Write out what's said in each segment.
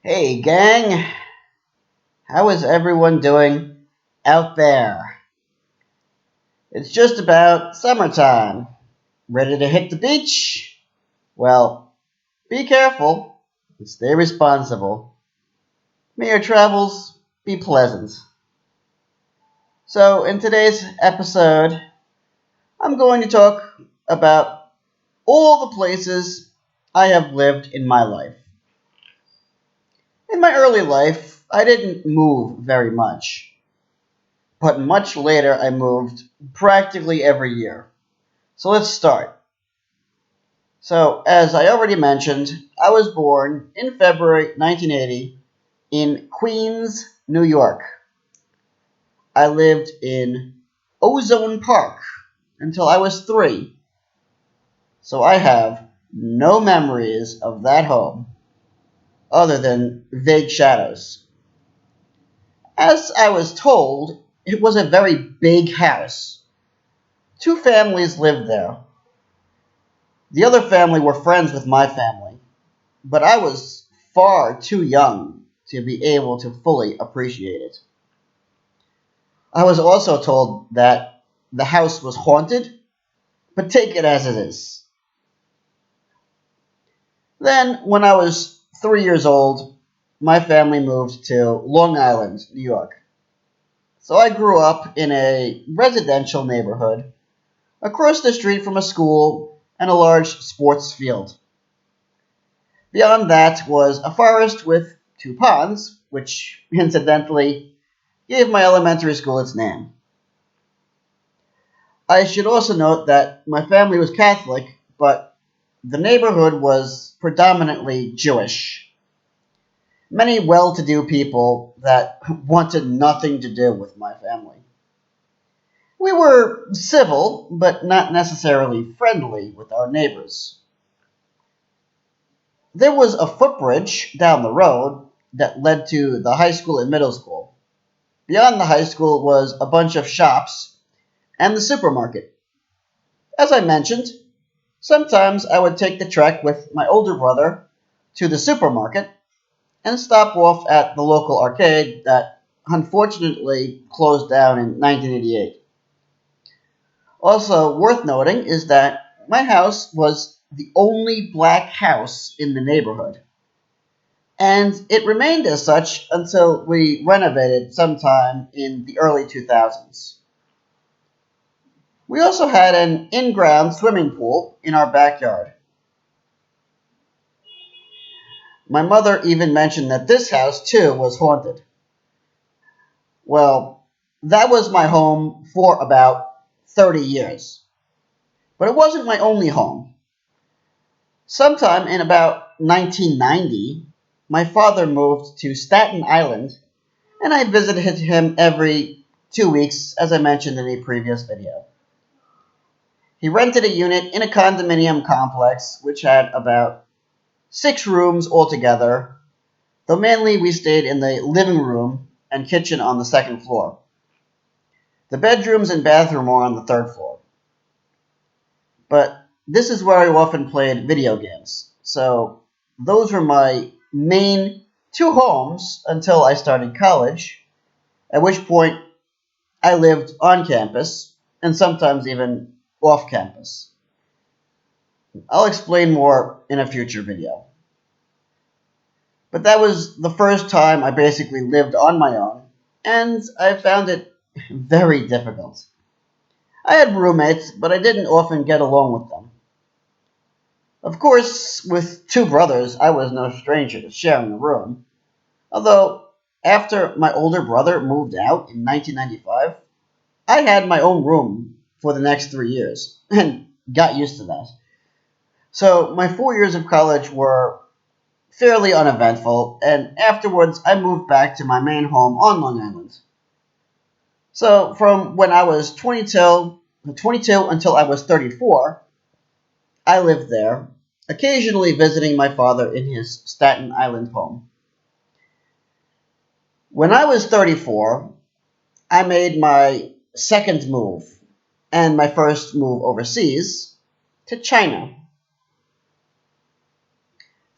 Hey gang, how is everyone doing out there? It's just about summertime. Ready to hit the beach? Well, be careful and stay responsible. May your travels be pleasant. So, in today's episode, I'm going to talk about all the places I have lived in my life. In my early life, I didn't move very much, but much later I moved practically every year. So let's start. So, as I already mentioned, I was born in February 1980 in Queens, New York. I lived in Ozone Park until I was 3, so I have no memories of that home other than vague shadows. As I was told, it was a very big house. Two families lived there. The other family were friends with my family, but I was far too young to be able to fully appreciate it. I was also told that the house was haunted, but take it as it is. Then, when I was 3 years old, my family moved to Long Island, New York. So I grew up in a residential neighborhood across the street from a school and a large sports field. Beyond that was a forest with two ponds, which incidentally gave my elementary school its name. I should also note that my family was Catholic, but the neighborhood was predominantly Jewish. Many well to do people that wanted nothing to do with my family. We were civil, but not necessarily friendly with our neighbors. There was a footbridge down the road that led to the high school and middle school. Beyond the high school was a bunch of shops and the supermarket. As I mentioned, sometimes I would take the trek with my older brother to the supermarket and stop off at the local arcade that unfortunately closed down in 1988. Also worth noting is that my house was the only black house in the neighborhood, and it remained as such until we renovated sometime in the early 2000s. We also had an in ground swimming pool in our backyard. My mother even mentioned that this house, too, was haunted. Well, that was my home for about 30 years. But it wasn't my only home. Sometime in about 1990, my father moved to Staten Island, and I visited him every 2 weeks, as I mentioned in a previous video. He rented a unit in a condominium complex which had about 6 rooms altogether, though mainly we stayed in the living room and kitchen on the second floor. The bedrooms and bathroom were on the third floor. But this is where I often played video games. So those were my main two homes until I started college, at which point I lived on campus and sometimes even off campus. I'll explain more in a future video. But that was the first time I basically lived on my own, and I found it very difficult. I had roommates, but I didn't often get along with them. Of course, with two brothers, I was no stranger to sharing a room. Although, after my older brother moved out in 1995, I had my own room for the next 3 years and got used to that. So, my 4 years of college were fairly uneventful, and afterwards I moved back to my main home on Long Island. So, from when I was 22 until I was 34, I lived there, occasionally visiting my father in his Staten Island home. When I was 34, I made my second move and my first move overseas to China.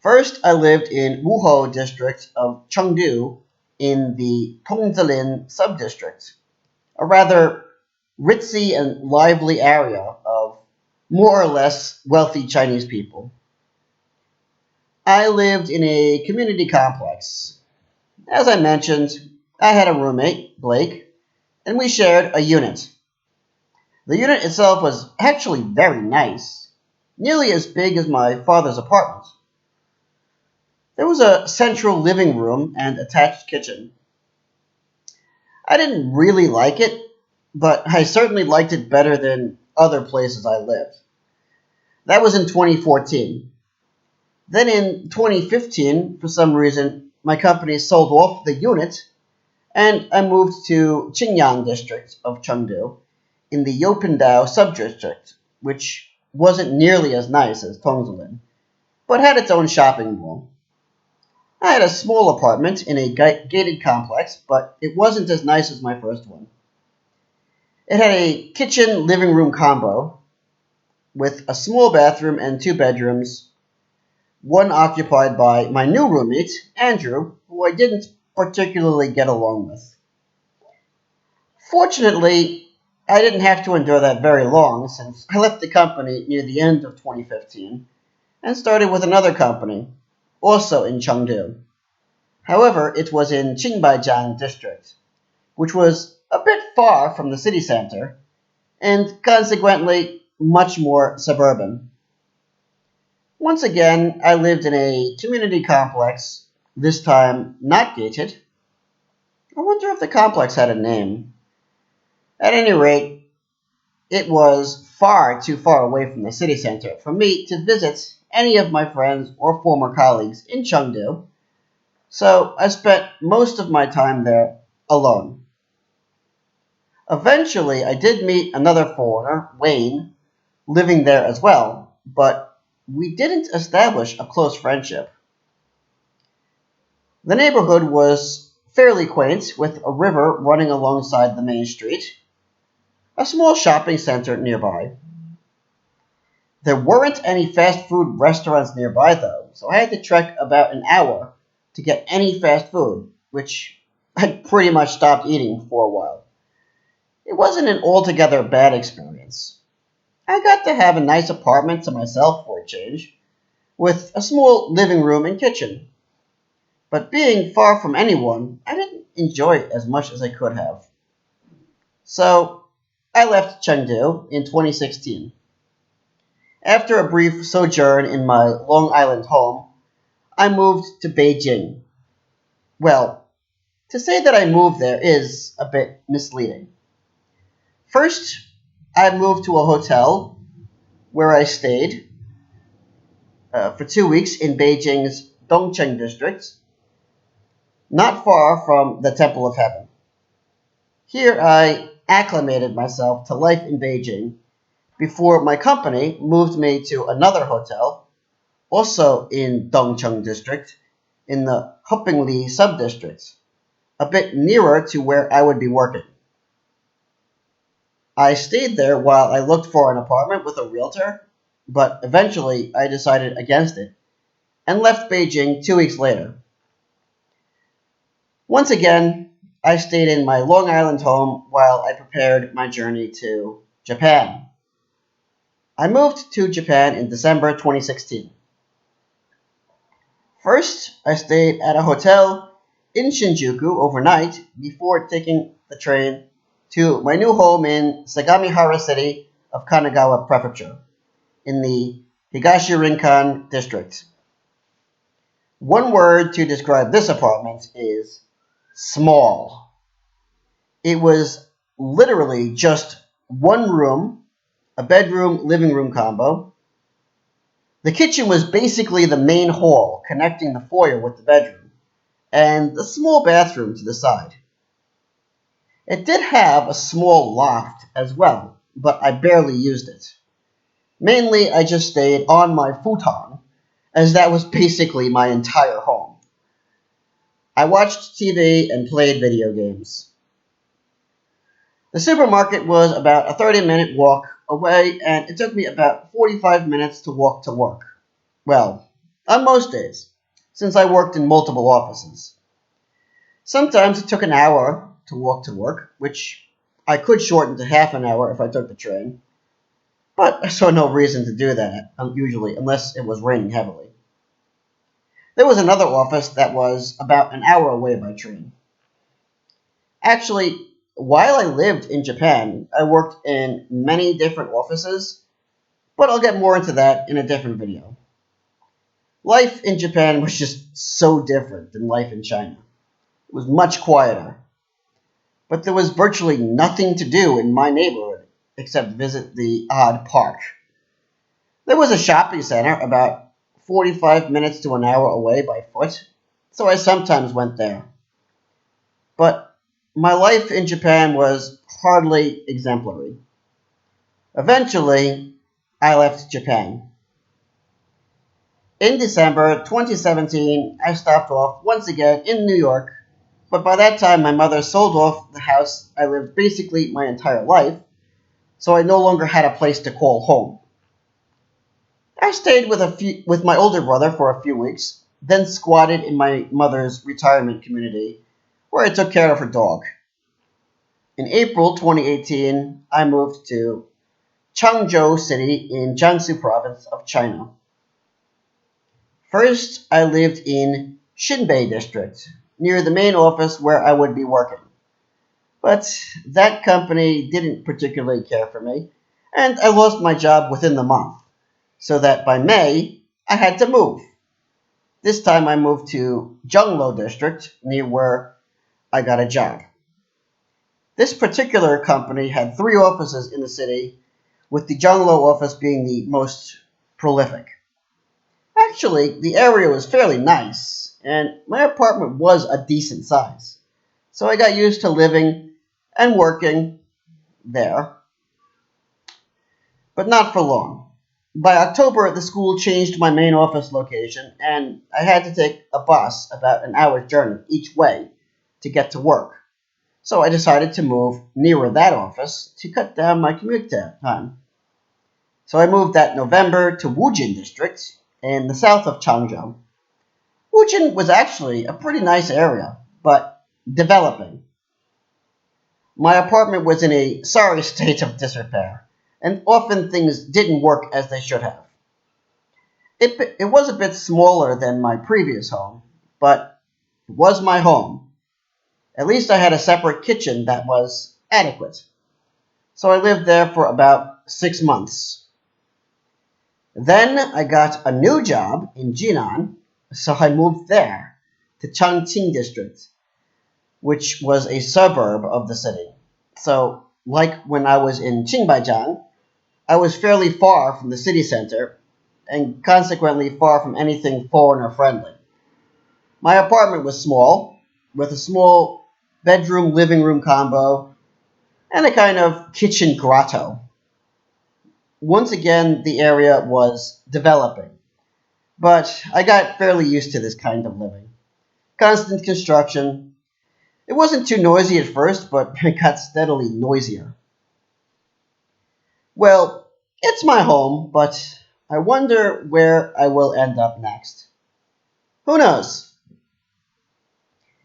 First, I lived in Wuho district of Chengdu in the Tongzilin subdistrict, a rather ritzy and lively area of more or less wealthy Chinese people. I lived in a community complex. As I mentioned, I had a roommate, Blake, and we shared a unit. The unit itself was actually very nice, nearly as big as my father's apartment. There was a central living room and attached kitchen. I didn't really like it, but I certainly liked it better than other places I lived. That was in 2014. Then in 2015, for some reason, my company sold off the unit and I moved to Qingyang district of Chengdu in the Yopindao subdistrict, which wasn't nearly as nice as Tongzilin, but had its own shopping mall. I had a small apartment in a gated complex, but it wasn't as nice as my first one. It had a kitchen living room combo with a small bathroom and two bedrooms, one occupied by my new roommate, Andrew, who I didn't particularly get along with. Fortunately, I didn't have to endure that very long since I left the company near the end of 2015 and started with another company, also in Chengdu. However, it was in Qingbaijiang district, which was a bit far from the city center and consequently much more suburban. Once again, I lived in a community complex, this time not gated. I wonder if the complex had a name. At any rate, it was far too far away from the city center for me to visit any of my friends or former colleagues in Chengdu, so I spent most of my time there alone. Eventually, I did meet another foreigner, Wayne, living there as well, but we didn't establish a close friendship. The neighborhood was fairly quaint, with a river running alongside the main street, a small shopping center nearby. There weren't any fast food restaurants nearby, though, so I had to trek about an hour to get any fast food, which I pretty much stopped eating for a while. It wasn't an altogether bad experience. I got to have a nice apartment to myself for a change, with a small living room and kitchen. But being far from anyone, I didn't enjoy it as much as I could have. So, I left Chengdu in 2016. After a brief sojourn in my Long Island home, I moved to Beijing. Well, to say that I moved there is a bit misleading. First, I moved to a hotel where I stayed for 2 weeks in Beijing's Dongcheng district, not far from the Temple of Heaven. Here I acclimated myself to life in Beijing before my company moved me to another hotel, also in Dongcheng district, in the Hupingli subdistrict, a bit nearer to where I would be working. I stayed there while I looked for an apartment with a realtor, but eventually I decided against it and left Beijing 2 weeks later. Once again, I stayed in my Long Island home while I prepared my journey to Japan. I moved to Japan in December 2016. First, I stayed at a hotel in Shinjuku overnight before taking the train to my new home in Sagamihara City of Kanagawa Prefecture in the Higashirinkan district. One word to describe this apartment is small. It was literally just one room, a bedroom living room combo. The kitchen was basically the main hall connecting the foyer with the bedroom, and the small bathroom to the side. It did have a small loft as well, but I barely used it. Mainly, I just stayed on my futon, as that was basically my entire home. I watched TV and played video games. The supermarket was about a 30-minute walk away, and it took me about 45 minutes to walk to work. Well, on most days, since I worked in multiple offices. Sometimes it took an hour to walk to work, which I could shorten to half an hour if I took the train, but I saw no reason to do that, usually, unless it was raining heavily. There was another office that was about an hour away by train. Actually, while I lived in Japan, I worked in many different offices, but I'll get more into that in a different video. Life in Japan was just so different than life in China. It was much quieter, but there was virtually nothing to do in my neighborhood except visit the odd park. There was a shopping center about 45 minutes to an hour away by foot, so I sometimes went there. But my life in Japan was hardly exemplary. Eventually, I left Japan. In December 2017, I stopped off once again in New York, but by that time my mother sold off the house I lived basically my entire life, so I no longer had a place to call home. I stayed with my older brother for a few weeks, then squatted in my mother's retirement community, where I took care of her dog. In April 2018, I moved to Changzhou City in Jiangsu Province of China. First, I lived in Xinbei District, near the main office where I would be working. But that company didn't particularly care for me, and I lost my job within the month, so that by May, I had to move. This time I moved to Zhenglo District, near where I got a job. This particular company had 3 offices in the city, with the Zhenglo office being the most prolific. Actually, the area was fairly nice, and my apartment was a decent size. So I got used to living and working there, but not for long. By October, the school changed my main office location, and I had to take a bus about an hour's journey each way to get to work. So I decided to move nearer that office to cut down my commute time. So I moved that November to Wujin District in the south of Changzhou. Wujin was actually a pretty nice area, but developing. My apartment was in a sorry state of disrepair, and often things didn't work as they should have. It was a bit smaller than my previous home, but it was my home. At least I had a separate kitchen that was adequate. So I lived there for about 6 months. Then I got a new job in Jinan, so I moved there to Changqing District, which was a suburb of the city. So, like when I was in Qingbaijiang, I was fairly far from the city center and consequently far from anything foreigner friendly. My apartment was small, with a small bedroom living room combo and a kind of kitchen grotto. Once again, the area was developing, but I got fairly used to this kind of living. Constant construction. It wasn't too noisy at first, but it got steadily noisier. Well, it's my home, but I wonder where I will end up next. Who knows?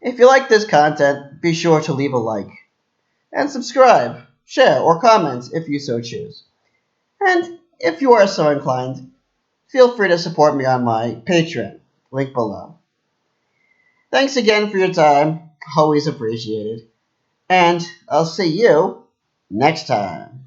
If you like this content, be sure to leave a like and subscribe, share, or comment if you so choose. And if you are so inclined, feel free to support me on my Patreon, link below. Thanks again for your time, always appreciated, and I'll see you next time.